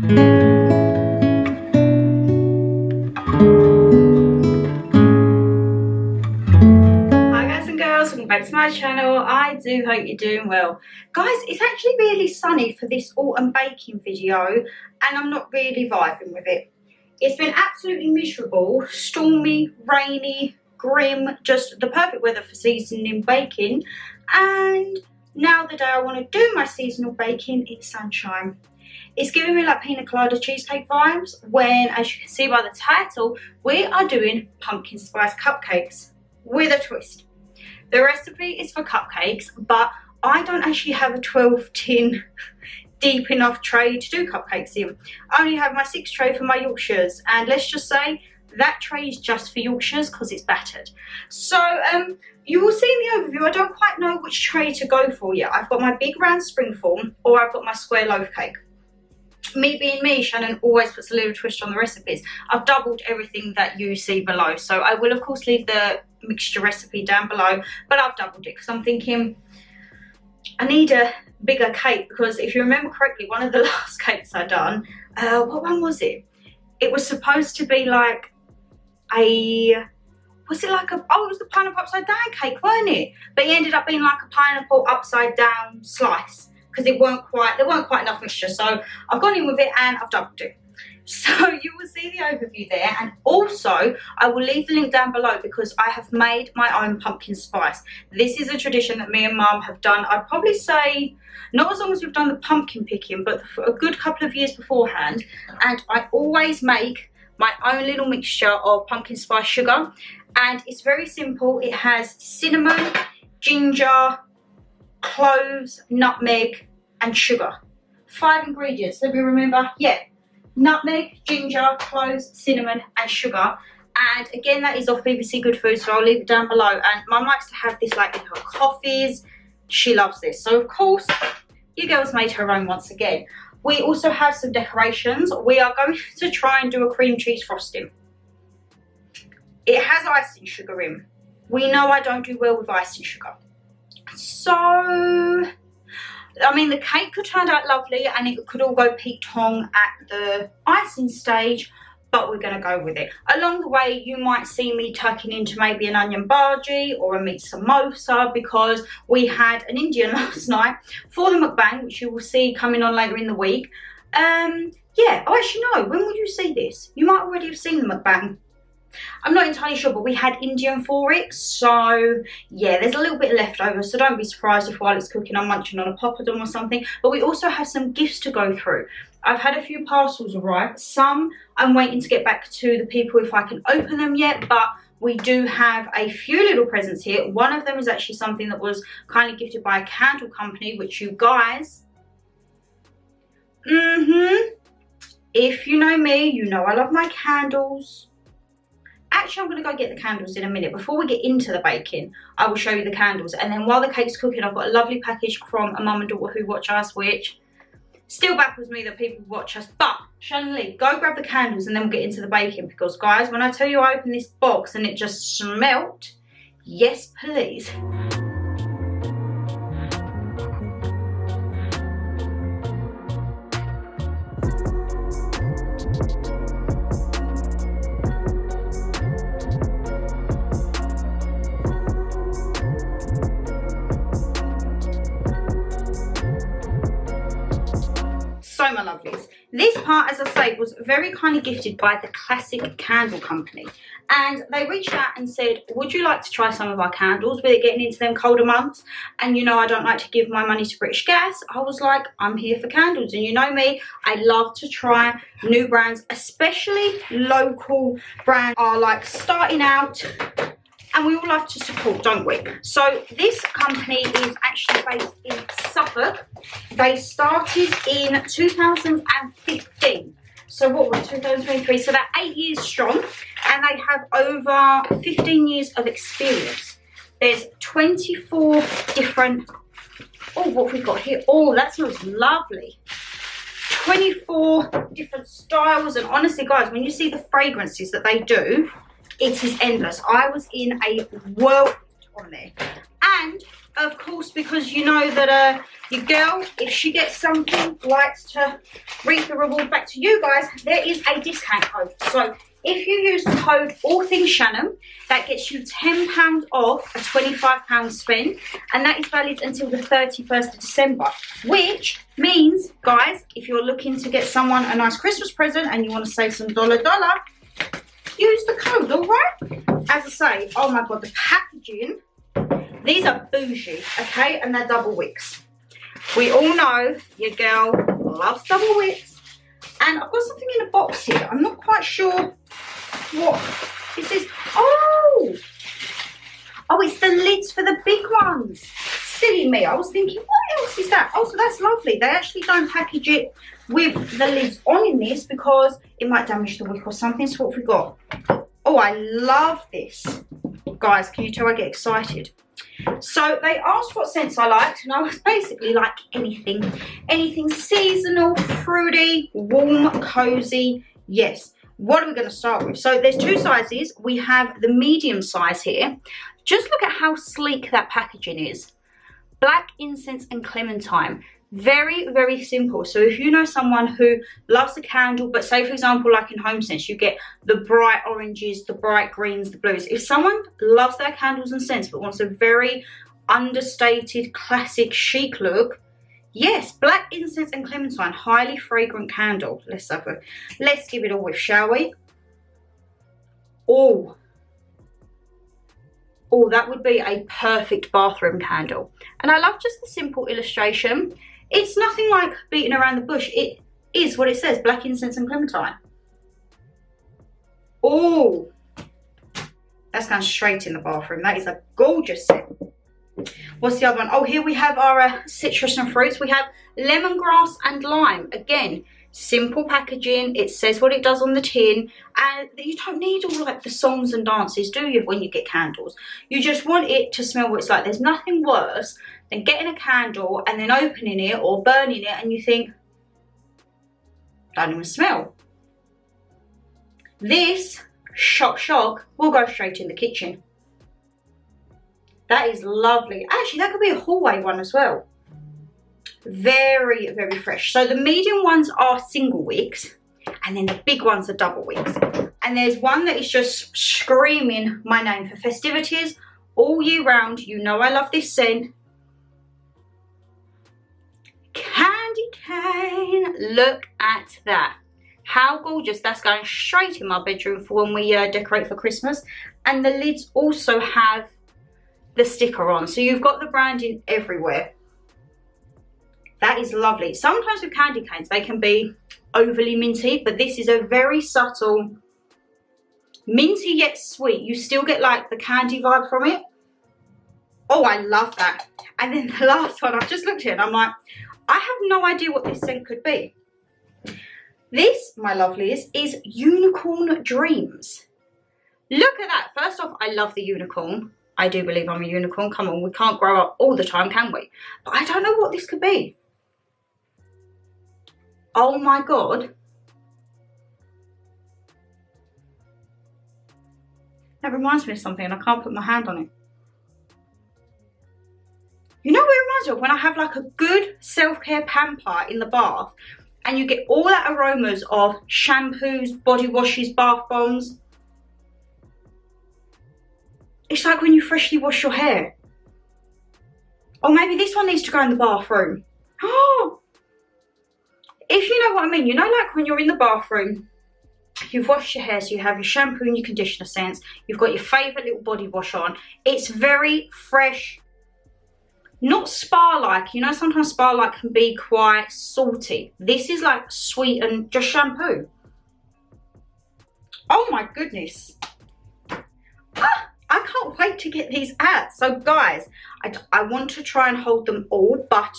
Welcome back to my channel. I do hope you're doing well. Guys, it's actually really sunny for this autumn baking video and I'm not really vibing with it. It's been absolutely miserable, stormy, rainy, grim, just the perfect weather for seasoning baking, and now the day I want to do my seasonal baking, it's sunshine. It's giving me like pina colada cheesecake vibes when, as you can see by the title, we are doing pumpkin spice cupcakes with a twist. The recipe is for cupcakes, but I don't actually have a 12 tin deep enough tray to do cupcakes in. I only have my 6 tray for my Yorkshires, and let's just say that tray is just for Yorkshires because it's battered. So you will see in the overview, I don't quite know which tray to go for yet. I've got my big round springform or I've got my square loaf cake. Me being me, Shannon always puts a little twist on the recipes. I've doubled everything that you see below, so I will of course leave the mixture recipe down below, but I've doubled it because I'm thinking I need a bigger cake, because if you remember correctly, one of the last cakes I done, what one was it? It was supposed to be like a, was it like a, oh, it was the pineapple upside down cake, weren't it? But it ended up being like a pineapple upside down slice, because there weren't quite enough mixture. So I've gone in with it and I've doubled it. So you will see the overview there, and also I will leave the link down below because I have made my own pumpkin spice. This is a tradition that me and Mum have done, I'd probably say not as long as we've done the pumpkin picking, but for a good couple of years beforehand. And I always make my own little mixture of pumpkin spice sugar, and it's very simple. It has cinnamon, ginger, cloves, nutmeg and sugar. 5 ingredients, let me remember. Yeah, nutmeg, ginger, cloves, cinnamon and sugar. And again, that is off BBC Good Food, so I'll leave it down below. And Mum likes to have this like in her coffees. She loves this. So of course, you girls made her own once again. We also have some decorations. We are going to try and do a cream cheese frosting. It has icing sugar in. We know I don't do well with icing sugar. So, I mean, the cake could turn out lovely and it could all go Pete Tong at the icing stage, but we're going to go with it. Along the way, you might see me tucking into maybe an onion bhaji or a meat samosa, because we had an Indian last night for the mukbang, which you will see coming on later in the week. Yeah, oh, actually no, when will you see this? You might already have seen the mukbang. I'm not entirely sure, but we had Indian for it, so yeah, there's a little bit left over, so don't be surprised if while it's cooking I'm munching on a poppadom or something. But we also have some gifts to go through. I've had a few parcels arrive. Some I'm waiting to get back to the people if I can open them yet, but we do have a few little presents here. One of them is actually something that was kindly gifted by a candle company, which you guys, if you know me, you know I love my candles. Actually, I'm going to go get the candles in a minute. Before we get into the baking, I will show you the candles. And then while the cake's cooking, I've got a lovely package from a mum and daughter who watch us, which still baffles me that people watch us. But, Shannon Lee, go grab the candles and then we'll get into the baking. Because, guys, when I tell you I opened this box and it just smelt, yes, please. So my lovelies, this part, as I say, was very kindly gifted by the Classic Candle Company, and they reached out and said, would you like to try some of our candles with it getting into them colder months? And you know I don't like to give my money to British Gas. I was like, I'm here for candles, and you know me, I love to try new brands, especially local brands are like starting out. And we all love to support, don't we? So this company is actually based in Suffolk. They started in 2015. So what was 2023? So they're 8 years strong, and they have over 15 years of experience. There's 24 different, oh, what have we got here? Oh, that smells lovely. 24 different styles, and honestly, guys, when you see the fragrances that they do, it is endless. I was in a whirlwind on there. And of course, because you know that your girl, if she gets something, likes to reap the reward back to you guys, there is a discount code. So if you use the code AllThingsShannon, that gets you £10 off a £25 spend, and that is valid until the 31st of December, which means, guys, if you're looking to get someone a nice Christmas present and you want to save some dollar, use the code, all right? As I say, oh my God, the packaging, these are bougie, okay, and they're double wicks. We all know your girl loves double wicks, and I've got something in a box here. I'm not quite sure what this is. Oh, it's the lids for the big ones. Silly me, I was thinking, what else is that? Oh, so that's lovely. They actually don't package it with the lids on in this because it might damage the wick or something. So what have we got? Oh, I love this. Guys, can you tell I get excited? So they asked what scents I liked, and I was basically like anything seasonal, fruity, warm, cozy. Yes. What are we going to start with? So there's two sizes. We have the medium size here. Just look at how sleek that packaging is. Black incense and clementine. Very, very simple. So if you know someone who loves the candle, but say for example, like in Home Sense, you get the bright oranges, the bright greens, the blues. If someone loves their candles and scents, but wants a very understated, classic, chic look, yes, black incense and clementine, highly fragrant candle. Let's give it a whiff, shall we? Oh, that would be a perfect bathroom candle. And I love just the simple illustration. It's nothing like beating around the bush. It is what it says, black incense and clementine. Oh, that's going straight in the bathroom. That is a gorgeous scent. What's the other one? Oh, here we have our citrus and fruits. We have lemongrass and lime. Again, simple packaging. It says what it does on the tin, and you don't need all like the songs and dances, do you, when you get candles? You just want it to smell what it's like. There's nothing worse than getting a candle and then opening it or burning it and you think, don't even smell. This, shock, will go straight in the kitchen. That is lovely. Actually, that could be a hallway one as well. Very, very fresh. So the medium ones are single wicks, and then the big ones are double wicks. And there's one that is just screaming my name for festivities all year round. You know I love this scent. Candy cane. Look at that. How gorgeous. That's going straight in my bedroom for when we decorate for Christmas. And the lids also have the sticker on. So you've got the branding everywhere. That is lovely. Sometimes with candy canes, they can be overly minty, but this is a very subtle, minty yet sweet. You still get like the candy vibe from it. Oh, I love that. And then the last one, I've just looked at it and I'm like, I have no idea what this scent could be. This, my lovelies, is Unicorn Dreams. Look at that. First off, I love the unicorn. I do believe I'm a unicorn. Come on, we can't grow up all the time, can we? But I don't know what this could be. Oh my God. That reminds me of something and I can't put my hand on it. You know what it reminds me of? When I have like a good self-care pamper in the bath and you get all that aromas of shampoos, body washes, bath bombs. It's like when you freshly wash your hair. Or maybe this one needs to go in the bathroom. Oh, if you know what I mean. You know, like when you're in the bathroom, you've washed your hair, so you have your shampoo and your conditioner scents. You've got your favourite little body wash on. It's very fresh. Not spa-like. You know, sometimes spa-like can be quite salty. This is like sweet and just shampoo. Oh my goodness. Ah, I can't wait to get these out. So guys, I want to try and hold them all, but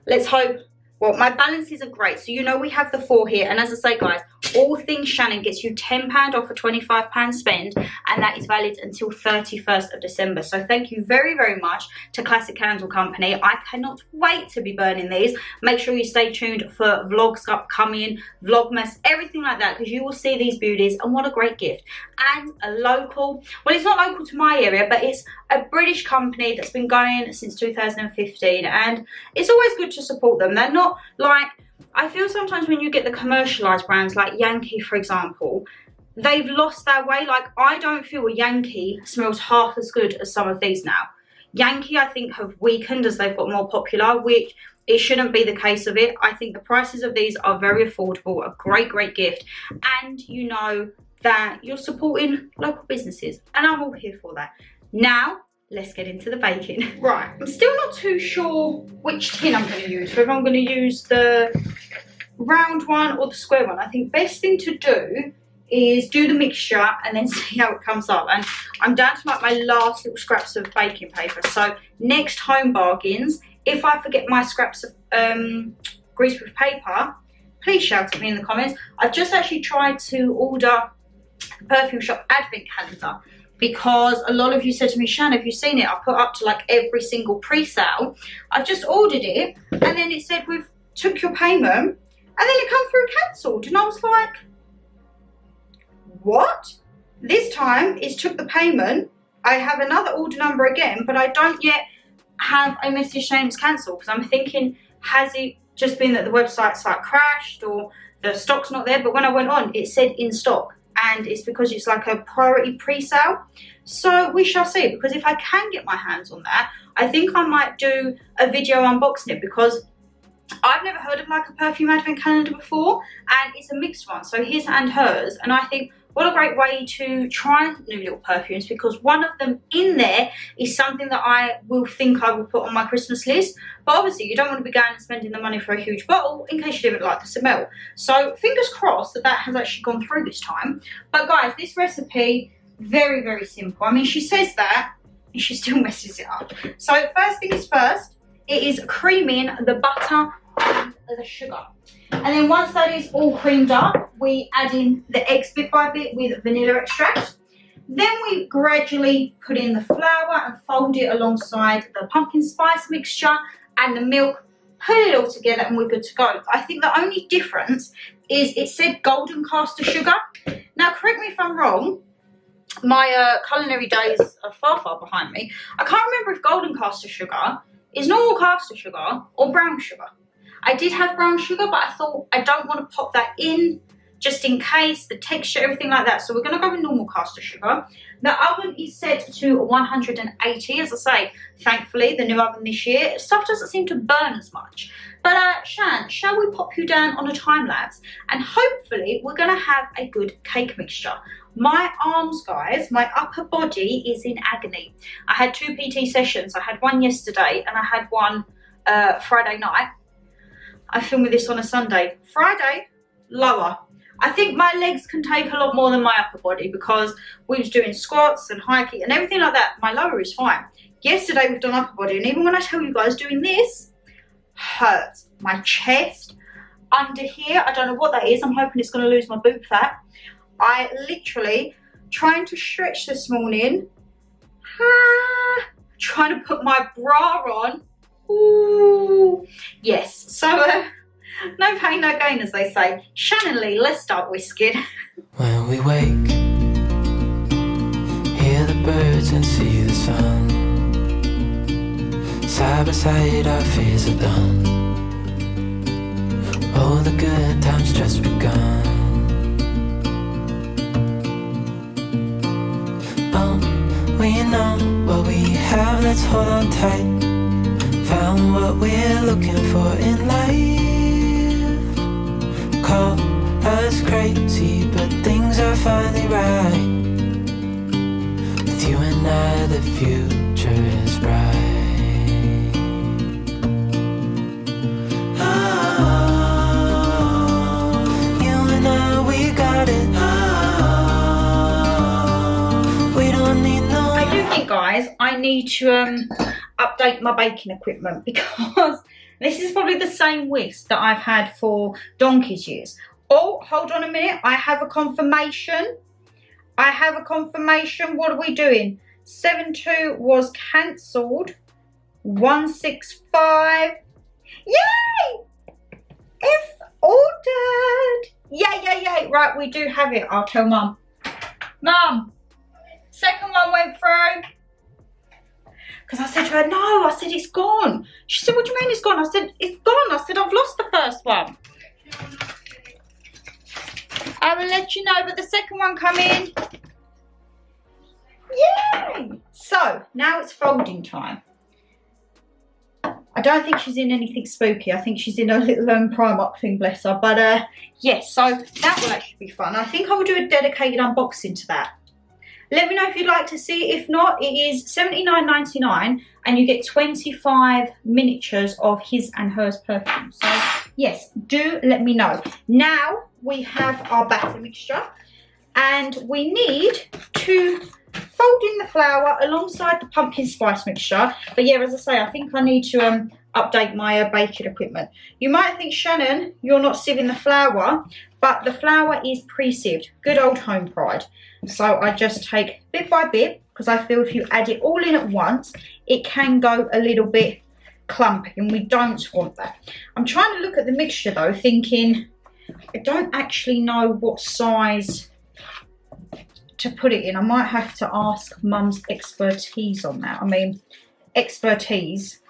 let's hope well, my balances are great. So, you know, we have the 4 here. And as I say, guys, All Things Shannon gets you £10 off a £25 spend. And that is valid until 31st of December. So thank you very, very much to Classic Candle Company. I cannot wait to be burning these. Make sure you stay tuned for vlogs upcoming, Vlogmas, everything like that. Because you will see these beauties. And what a great gift. And a local, well, it's not local to my area, but it's a British company that's been going since 2015. And it's always good to support them. They're not like, I feel sometimes when you get the commercialised brands like Yankee, for example, they've lost their way. Like, I don't feel a Yankee smells half as good as some of these now. Yankee, I think, have weakened as they've got more popular, which it shouldn't be the case of it. I think the prices of these are very affordable, a great, great gift. And you know that you're supporting local businesses. And I'm all here for that. Now, let's get into the baking. Right, I'm still not too sure which tin I'm going to use, whether I'm going to use the round one or the square one. I think best thing to do is do the mixture and then see how it comes up. And I'm down to like my last little scraps of baking paper. So next home bargains, if I forget my scraps of greaseproof paper, please shout at me in the comments. I've just actually tried to order the perfume shop advent calendar, because a lot of you said to me, Shan, have you seen it? I put up to like every single pre-sale. I've just ordered it, and then it said we've took your payment, and then it come through cancelled. And I was like, what? This time it's took the payment. I have another order number again, but I don't yet have a message saying it's cancelled, because I'm thinking, has it just been that the website's like crashed or the stock's not there? But when I went on, it said in stock. And it's because it's like a priority pre-sale. So we shall see, because if I can get my hands on that, I think I might do a video unboxing it, because I've never heard of like a perfume advent calendar before, and it's a mixed one, so his and hers. And I think what a great way to try new little perfumes, because one of them in there is something that I will think I will put on my Christmas list. But obviously you don't want to be going and spending the money for a huge bottle in case you didn't like the smell. So fingers crossed that that has actually gone through this time. But guys, this recipe, very, very simple. I mean, she says that and she still messes it up. So first things first, it is creaming the butter and the sugar. And then once that is all creamed up, we add in the eggs bit by bit with vanilla extract. Then we gradually put in the flour and fold it alongside the pumpkin spice mixture and the milk, put it all together, and we're good to go. I think the only difference is it said golden caster sugar. Now, correct me if I'm wrong, my culinary days are far, far behind me. I can't remember if golden caster sugar is normal caster sugar or brown sugar. I did have brown sugar, but I thought I don't want to pop that in just in case, the texture, everything like that. So we're going to go with normal caster sugar. The oven is set to 180. As I say, thankfully, the new oven this year, stuff doesn't seem to burn as much. But Shan, shall we pop you down on a time lapse? And hopefully we're going to have a good cake mixture. My arms, guys, my upper body is in agony. I had 2 PT sessions. I had one yesterday and I had one Friday night. I filmed this on a Sunday. Friday, lower. I think my legs can take a lot more than my upper body, because we was doing squats and hiking and everything like that. My lower is fine. Yesterday we've done upper body, and even when I tell you guys doing this hurts. My chest, under here, I don't know what that is. I'm hoping it's going to lose my boob fat. I literally, trying to stretch this morning, trying to put my bra on. Ooh, yes. So, no pain, no gain, as they say. Shannon Lee, let's start whisking. When we wake, hear the birds and see the sun. Side by side, our fears are done. All the good times just begun. We know what we have, let's hold on tight. Found what we're looking for in life. Call us crazy, but things are finally right. With you and I, the future is bright. Oh, you and I, we got it. Oh, we don't need no. I do think, guys, I need to update my baking equipment, because This is probably the same whisk that I've had for donkey's years. Oh, hold on a minute. I have a confirmation. I have a confirmation. What are we doing? 7-2 was cancelled. 165. Yay! It's ordered. Yay. Right, we do have it. I'll tell Mum. Mum, second one went through. Because I said to her, no, I said, it's gone. She said, what do you mean it's gone? I said, it's gone. I said, I've lost the first one. I will let you know, but the second one come in. Yay! So, now it's folding time. I don't think she's in anything spooky. I think she's in a little Primark thing, bless her. But, yes, so that will actually be fun. I think I will do a dedicated unboxing to that. Let me know if you'd like to see. If not, it is $79.99 and you get 25 miniatures of his and hers perfume. So, yes, do let me know. Now, we have our batter mixture and we need to fold in the flour alongside the pumpkin spice mixture. But yeah, as I say, I think I need to update my baking equipment. You might think, Shannon, you're not sieving the flour, but the flour is pre-sieved. Good old home pride. So I just take bit by bit, because I feel if you add it all in at once, it can go a little bit clumpy and we don't want that. I'm trying to look at the mixture though, thinking I don't actually know what size to put it in. I might have to ask Mum's expertise on that. I mean, expertise.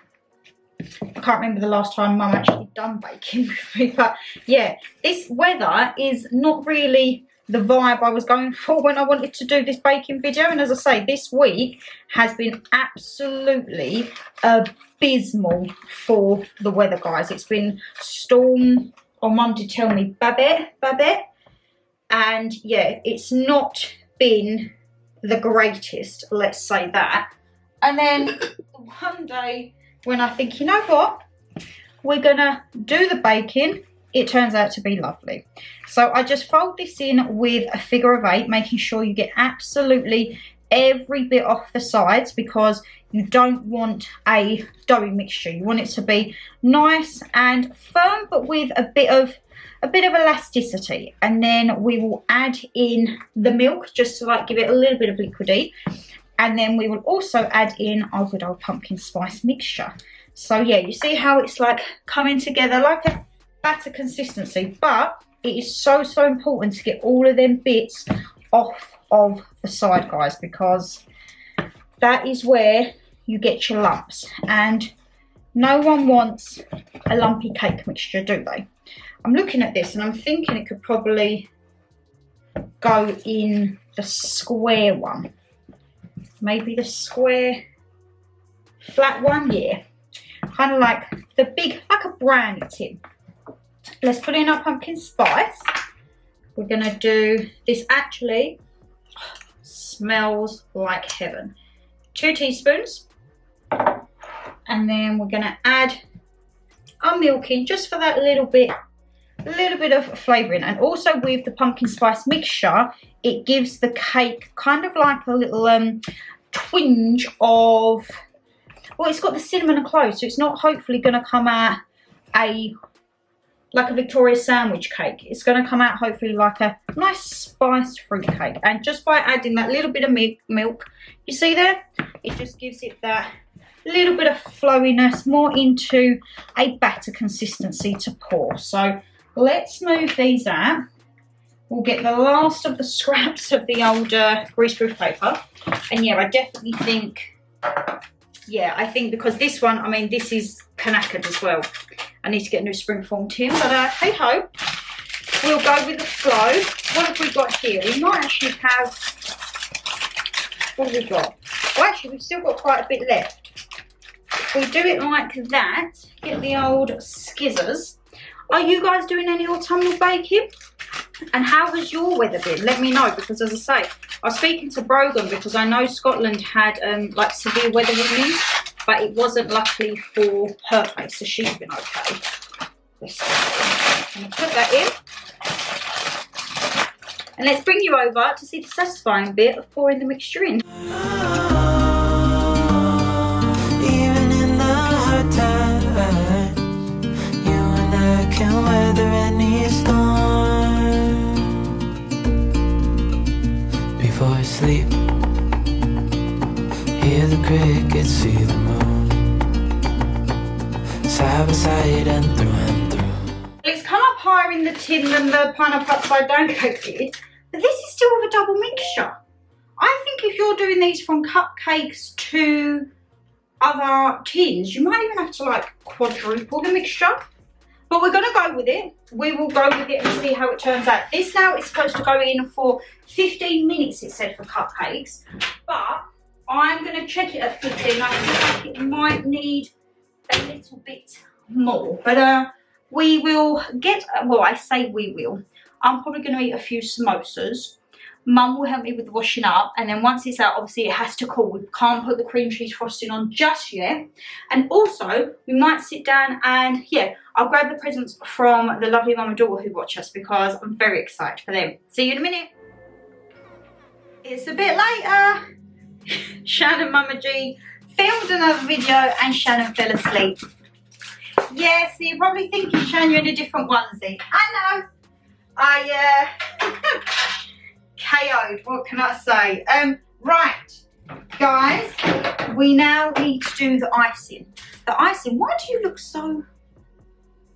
I can't remember the last time Mum actually done baking with me, but yeah, this weather is not really the vibe I was going for when I wanted to do this baking video. And as I say, this week has been absolutely abysmal for the weather, guys. It's been storm, or Mum did tell me, Babette, and yeah, it's not been the greatest, let's say that. And then one day when I think, you know what, we're gonna do the baking, it turns out to be lovely. So I just fold this in with a figure of 8, making sure you get absolutely every bit off the sides, because you don't want a doughy mixture. You want it to be nice and firm, but with a bit of elasticity. And then we will add in the milk just to like give it a little bit of liquidy. And then we will also add in our good old pumpkin spice mixture. So yeah, you see how it's like coming together like a batter consistency, but it is so important to get all of them bits off of the side, guys, because that is where you get your lumps, and no one wants a lumpy cake mixture, do they? I'm looking at this and I'm thinking it could probably go in the square one, maybe the square flat one, yeah, kind of like the big, like a brownie tin. Let's put in our pumpkin spice. We're gonna do this, actually smells like heaven. 2 teaspoons. And then we're gonna add our milk in just for that little bit of flavouring. And also with the pumpkin spice mixture, it gives the cake kind of like a little twinge of, well, it's got the cinnamon and cloves, so it's not hopefully gonna come out like a Victoria sandwich cake. It's going to come out hopefully like a nice spiced fruit cake. And just by adding that little bit of milk, you see there, it just gives it that little bit of flowiness, more into a batter consistency to pour. So let's move these out. We'll get the last of the scraps of the old greaseproof paper. And yeah, I definitely think, yeah, I think because this one, I mean, this is knackered as well. I need to get a new springform tin, but hey ho, we'll go with the flow. What have we got here? We might actually have, what have we got? Well, actually, we've still got quite a bit left. If we do it like that, get the old skizzers. Are you guys doing any autumnal baking? And how has your weather been? Let me know, because as I say, I was speaking to Brogan because I know Scotland had like severe weather warnings, but it wasn't luckily for her place, so she's been okay. Let's put that in. And let's bring you over to see the satisfying bit of pouring the mixture in. Even in the hard times, weather any storm. Before I sleep, hear the crickets, see the moon, side by side and through. It's come up higher in the tin than the pineapple upside down cake did, but this is still with a double mixture. I think if you're doing these from cupcakes to other tins, you might even have to like quadruple the mixture. But we're going to go with it. We will go with it and see how it turns out. This now is supposed to go in for 15 minutes, it said, for cupcakes. But I'm going to check it at 15. I feel like it might need a little bit more. But we will get, well, I say we will. I'm probably going to eat a few samosas. Mum will help me with the washing up, and then once it's out, obviously it has to cool. We can't put the cream cheese frosting on just yet. And also, we might sit down and, yeah, I'll grab the presents from the lovely mum and daughter who watch us, because I'm very excited for them. See you in a minute. It's a bit later. Shannon, Mama G, filmed another video and Shannon fell asleep. Yeah, so you're probably thinking, Shannon, you're in a different onesie. I know. KO'd, what can I say? Right, guys, we now need to do the icing. The icing, why do you look so,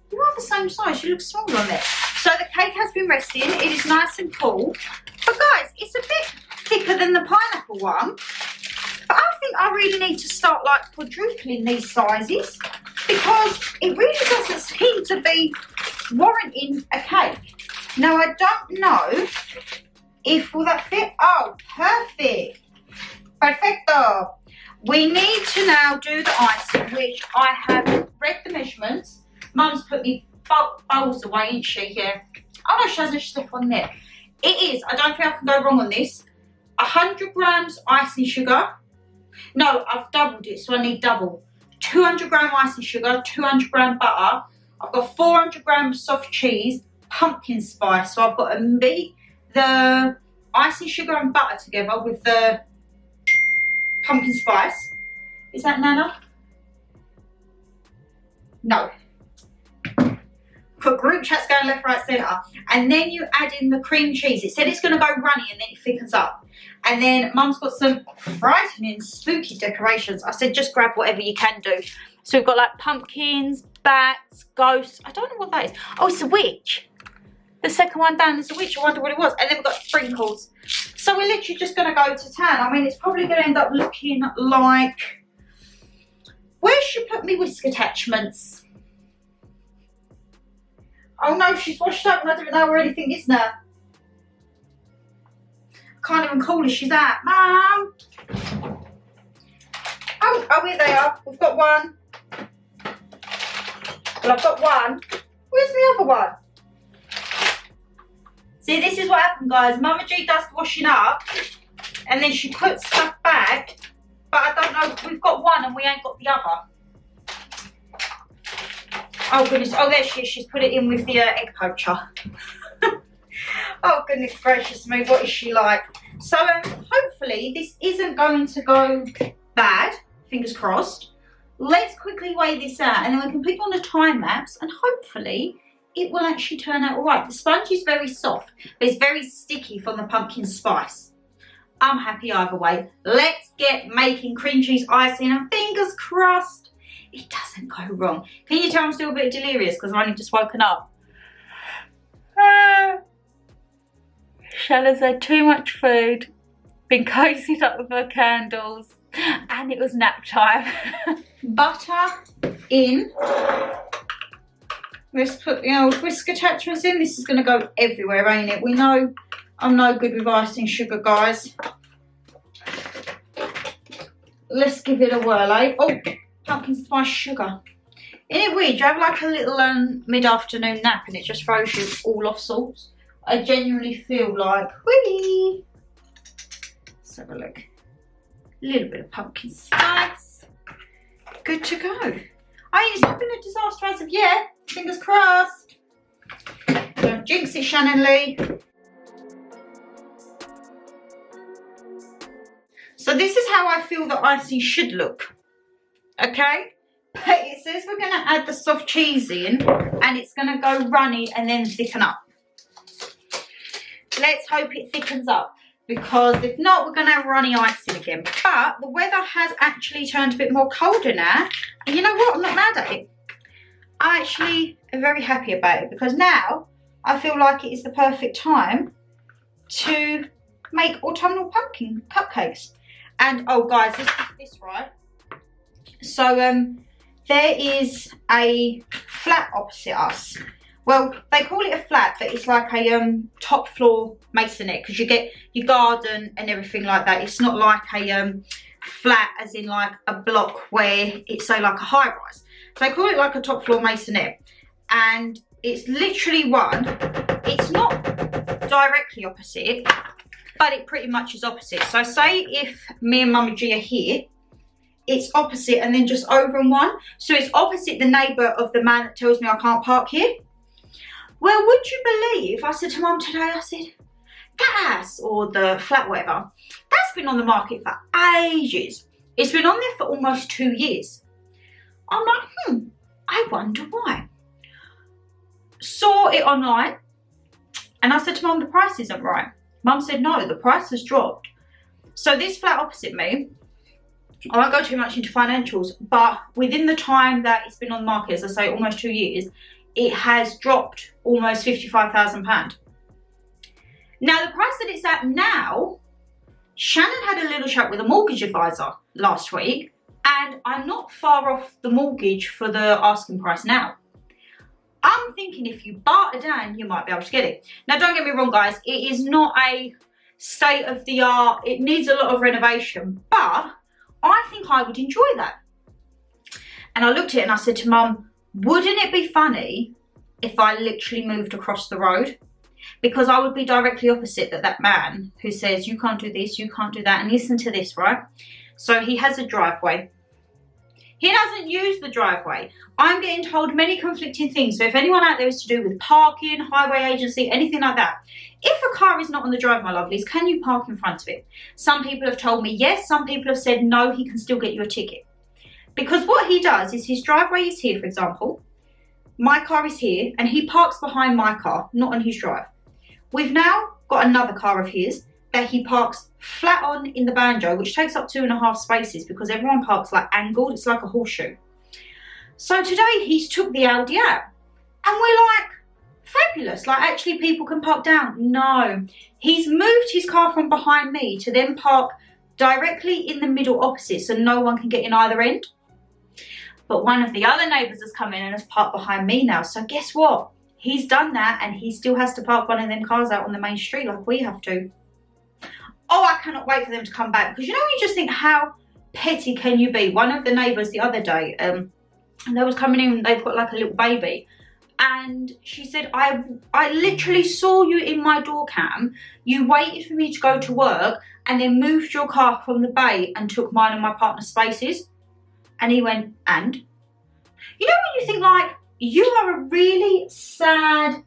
you are the same size, you look smaller on there. So the cake has been resting, it is nice and cool. But guys, it's a bit thicker than the pineapple one. But I think I really need to start like quadrupling these sizes, because it really doesn't seem to be warranting a cake. Now I don't know if, will that fit? Oh, perfect. Perfecto. We need to now do the icing, which I have read the measurements. Mum's put me bowls away, isn't she? Yeah. Oh no, she hasn't. She's left one there. It is, I don't think I can go wrong on this, 100 grams icing sugar. No, I've doubled it, so I need double. 200 gram icing sugar, 200 gram butter. I've got 400 grams soft cheese, pumpkin spice. So I've got to beat the icing sugar and butter together with the pumpkin spice. Is that Nana? No. Put group chats going left, right, centre. And then you add in the cream cheese. It said it's going to go runny and then it thickens up. And then Mum's got some frightening, spooky decorations. I said just grab whatever you can do. So we've got like pumpkins, bats, ghosts. I don't know what that is. Oh, it's a witch. The second one down is a witch. I wonder what it was. And then we've got sprinkles. So we're literally just going to go to town. I mean, it's probably going to end up looking like... Where should she put me whisk attachments? Oh no, she's washed up and I don't know where anything is now. Can't even call her, she's at. Mum! Oh, here they are. We've got one. Well, I've got one. Where's the other one? See, this is what happened, guys. Mama G does the washing up and then she puts stuff back, but I don't know, we've got one and we ain't got the other. Oh goodness, oh there she is, she's put it in with the egg poacher. Oh goodness gracious me, what is she like? So hopefully this isn't going to go bad, fingers crossed. Let's quickly weigh this out and then we can put it on the time lapse and hopefully it will actually turn out alright. The sponge is very soft, but it's very sticky from the pumpkin spice. I'm happy either way. Let's get making cream cheese icing and fingers crossed it doesn't go wrong. Can you tell I'm still a bit delirious because I've only just woken up? Shannon's had too much food, been cozied up with her candles, and it was nap time. Butter in. Let's put the old whisk attachments in. This is going to go everywhere, ain't it? We know I'm no good with icing sugar, guys. Let's give it a whirl, eh? Oh, pumpkin spice sugar. Isn't it weird? You have like a little mid-afternoon nap and it just throws you all off sorts. I genuinely feel like, whee! Let's have a look. A little bit of pumpkin spice. Good to go. I mean, it's not been a disaster as of yet. Fingers crossed. Don't jinx it, Shannon Lee. So this is how I feel the icing should look. Okay? it says we're going to add the soft cheese in and it's going to go runny and then thicken up. Let's hope it thickens up, because if not, we're going to have runny icing again. But the weather has actually turned a bit more colder now. And you know what? I'm not mad at it. I actually am very happy about it, because now I feel like it is the perfect time to make autumnal pumpkin cupcakes. And oh guys, this right. So there is a flat opposite us. Well, they call it a flat, but it's like a top floor masonette, because you get your garden and everything like that. It's not like a flat as in like a block where it's say like a high rise. So they call it like a top floor masonette, and it's literally one. It's not directly opposite, but it pretty much is opposite. So say if me and Mummy G are here, it's opposite and then just over in one. So it's opposite the neighbour of the man that tells me I can't park here. Well, would you believe, I said to Mum today, I said, gas, or the flat whatever, that's been on the market for ages. It's been on there for almost 2 years. I'm like, I wonder why. Saw it online, and I said to Mum, the price isn't right. Mum said, no, the price has dropped. So this flat opposite me, I won't go too much into financials, but within the time that it's been on the market, as I say, almost 2 years, it has dropped almost £55,000. Now, the price that it's at now, Shannon had a little chat with a mortgage advisor last week, and I'm not far off the mortgage for the asking price now. I'm thinking if you barter down, you might be able to get it. Now, don't get me wrong, guys. It is not a state of the art. It needs a lot of renovation, but I think I would enjoy that. And I looked at it and I said to Mum, wouldn't it be funny if I literally moved across the road? Because I would be directly opposite that man who says, you can't do this, you can't do that. And listen to this, right? So he has a driveway. He doesn't use the driveway. I'm getting told many conflicting things. So if anyone out there is to do with parking, highway agency, anything like that, if a car is not on the drive, my lovelies, can you park in front of it? Some people have told me yes. Some people have said no, he can still get you a ticket. Because what he does is his driveway is here, for example. My car is here, and he parks behind my car, not on his drive. We've now got another car of his that he parks flat on in the banjo, which takes up 2.5 spaces because everyone parks like angled. It's like a horseshoe. So today he's took the Audi out, and we're like, fabulous. Like, actually people can park down. No, he's moved his car from behind me to then park directly in the middle opposite, so no one can get in either end. But one of the other neighbours has come in and has parked behind me now. So guess what? He's done that, and he still has to park one of them cars out on the main street like we have to. Oh, I cannot wait for them to come back. Because you know, you just think, how petty can you be? One of the neighbours the other day, and they was coming in, they've got like a little baby. And she said, I literally saw you in my door cam. You waited for me to go to work and then moved your car from the bay and took mine and my partner's spaces. And he went, and? You know when you think like, you are a really sad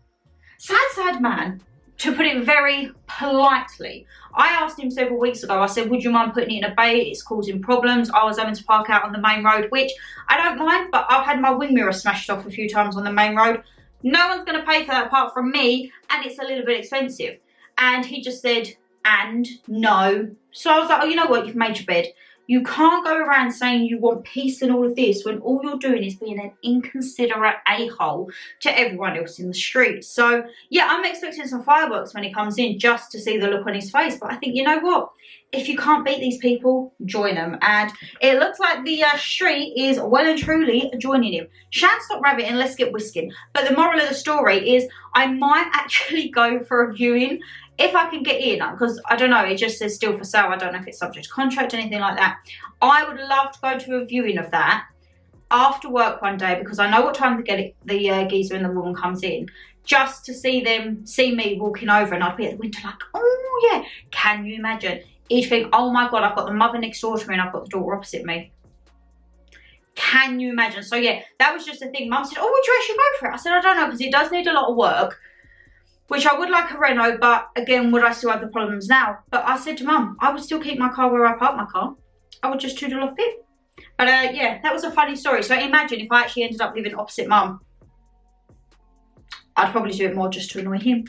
man, to put it very politely. I asked him several weeks ago, I said, would you mind putting it in a bay? It's causing problems. I was having to park out on the main road, which I don't mind, but I've had my wing mirror smashed off a few times on the main road. No one's going to pay for that apart from me, and it's a little bit expensive. And he just said, and no. So I was like, oh, you know what? You've made your bed. You can't go around saying you want peace and all of this when all you're doing is being an inconsiderate a-hole to everyone else in the street. So, yeah, I'm expecting some fireworks when he comes in just to see the look on his face. But I think, you know what? If you can't beat these people, join them. And it looks like the street is well and truly joining him. Shan, stop rabbiting, let's get whisking. But the moral of the story is I might actually go for a viewing if I can get in, because I don't know, it just says still for sale. I don't know if it's subject to contract or anything like that. I would love to go to a viewing of that after work one day, because I know what time the geezer and the woman comes in, just to see me walking over, and I'd be at the window like, oh yeah. Can you imagine? He'd think, oh my God, I've got the mother next door to me and I've got the daughter opposite me. Can you imagine? So yeah, that was just a thing. Mum said, oh, would you actually go for it? I said, I don't know, because it does need a lot of work, which I would like a reno, but again, would I still have the problems now? But I said to Mum, I would still keep my car where I park my car. I would just toodle off bit. But yeah, that was a funny story. So imagine if I actually ended up living opposite Mum. I'd probably do it more just to annoy him.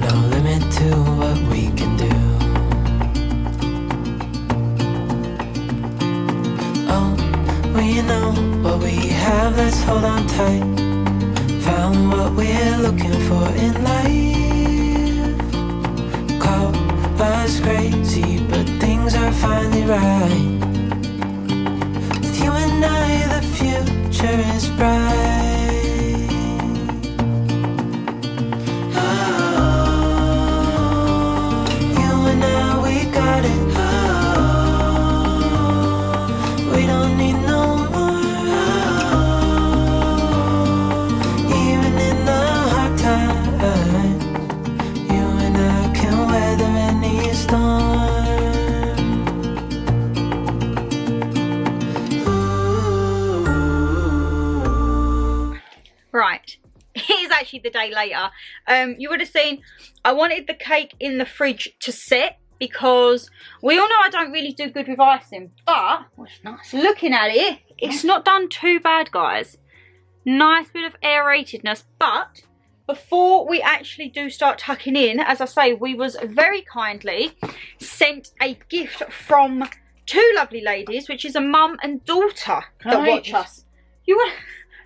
No limit to what we can do. Oh, we know what we have, let's hold on tight. Found what we're looking for in life. Call us crazy, but things are finally right. With you and I, the future is bright. Right, it is actually the day later. You would have seen I wanted the cake in the fridge to set because we all know I don't really do good with icing, but looking at it, it's not done too bad, guys. Nice bit of aeratedness, but before we actually do start tucking in, as I say, we was very kindly sent a gift from two lovely ladies, which is a mum and daughter that watch us. You want?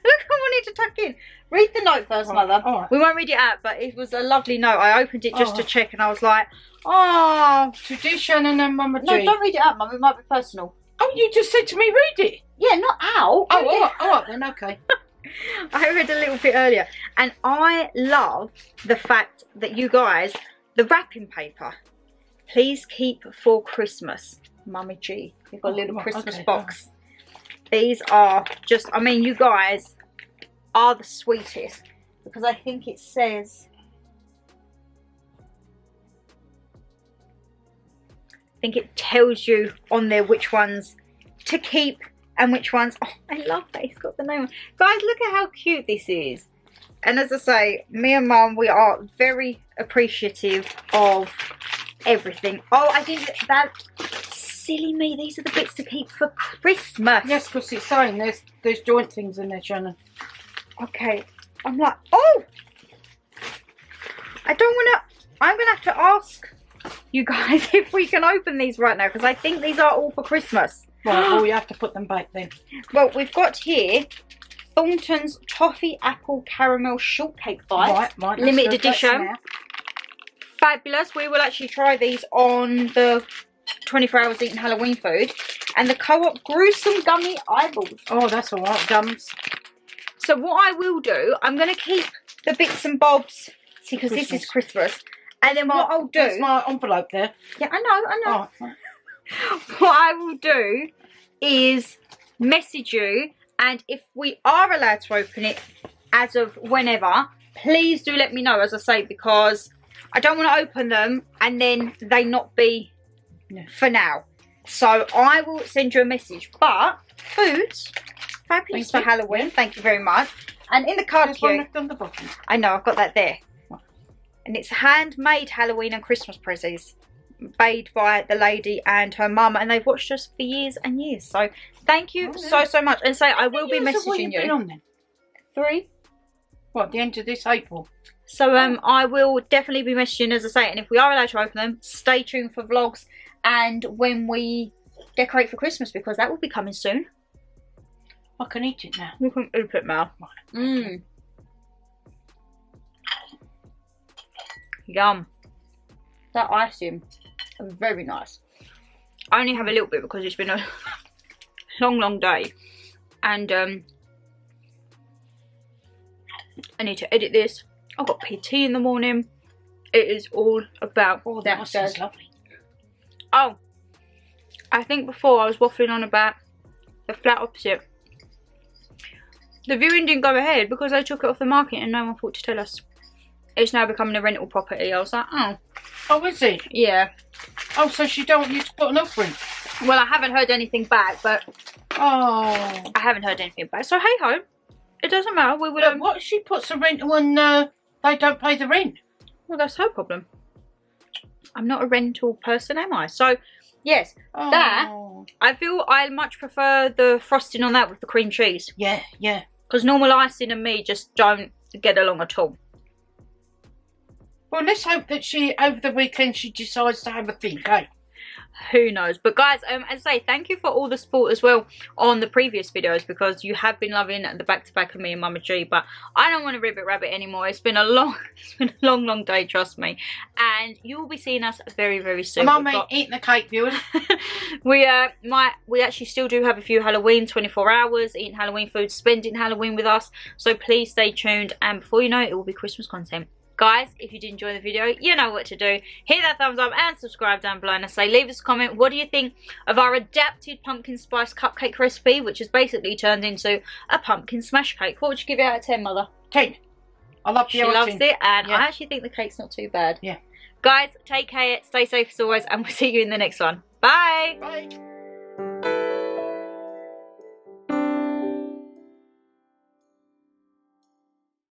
Look, I wanted to tuck in. Read the note first, Mother. Right. We won't read it out, but it was a lovely note. I opened it just to check, and I was like, oh. To dear Shannon and Mama G. No, don't read it out, Mum. It might be personal. Oh, you just said to me read it. Yeah, not out. Oh, all right then, okay. I read a little bit earlier, and I love the fact that you guys, the wrapping paper, please keep for Christmas. Mummy G, you've got a little Christmas box. These are just, I mean, you guys are the sweetest, because I think it says, I think it tells you on there which ones to keep and which ones. Oh, I love that it's got the name on. Guys, look at how cute this is. And as I say, me and Mum, we are very appreciative of everything. Oh, I think that silly me, these are the bits to keep for Christmas. Yes, because it's saying there's joint things in there, Shannon. Okay, I'm like, oh, I don't want to, I'm going to have to ask you guys if we can open these right now, because I think these are all for Christmas. Right, well, you have to put them back then. Well, we've got here Thornton's Toffee Apple Caramel Shortcake Bites. Right, limited edition. Fabulous. We will actually try these on the 24 Hours Eating Halloween Food. And the Co-op Gruesome Gummy Eyeballs. Oh, that's all right, gums. So what I will do, I'm going to keep the bits and bobs, see, because this is Christmas. And then what I'll do... That's my envelope there. Yeah, I know. Oh, right. What I will do is message you, and if we are allowed to open it as of whenever, please do let me know, as I say, because I don't want to open them and then they not be for now. So I will send you a message. But foods, fabulous for Halloween. Thank you very much. And in the card queue, on the bottom. I know, I've got that there. And it's handmade Halloween and Christmas presents made by the lady and her mum, and they've watched us for years and years. So thank you so much. And say I will be messaging you. Been on then? 3. What, the end of this April? So I will definitely be messaging, as I say, and if we are allowed to open them, stay tuned for vlogs and when we decorate for Christmas, because that will be coming soon. I can eat it now. We can open it now. Mmm. Yum. That icing, very nice. I only have a little bit because it's been a long day, and I need to edit this. I've got PT in the morning. It is all about that. That sounds lovely. Oh, I think before I was waffling on about the flat opposite. The viewing didn't go ahead because they took it off the market and no one thought to tell us. It's now becoming a rental property. I was like, oh. Oh, is it? Yeah. Oh, so she don't want you to put an offer in? Well, I haven't heard anything back, but... Oh. I haven't heard anything back. So, hey-ho. It doesn't matter. We will... What if she puts a rental and they don't pay the rent? Well, that's her problem. I'm not a rental person, am I? So, Yes. Oh. That, I feel I much prefer the frosting on that with the cream cheese. Yeah, yeah. Because normal icing and me just don't get along at all. Well, let's hope that over the weekend, she decides to have a think, eh? Who knows? But guys, as I say, thank you for all the support as well on the previous videos, because you have been loving the back-to-back of me and Mama G. But I don't want to ribbit rabbit anymore. It's been a long day, trust me. And you will be seeing us very, very soon. Mum ain't eating the cake, viewers. we actually still do have a few Halloween 24 hours, eating Halloween food, spending Halloween with us. So please stay tuned, and before you know it, it will be Christmas content. Guys, if you did enjoy the video, you know what to do. Hit that thumbs up and subscribe down below. And I say, leave us a comment. What do you think of our adapted pumpkin spice cupcake recipe, which has basically turned into a pumpkin smash cake? What would you give it out of 10, Mother? 10. I love the She loves it, and yeah. I actually think the cake's not too bad. Yeah. Guys, take care, stay safe as always, and we'll see you in the next one. Bye. Bye.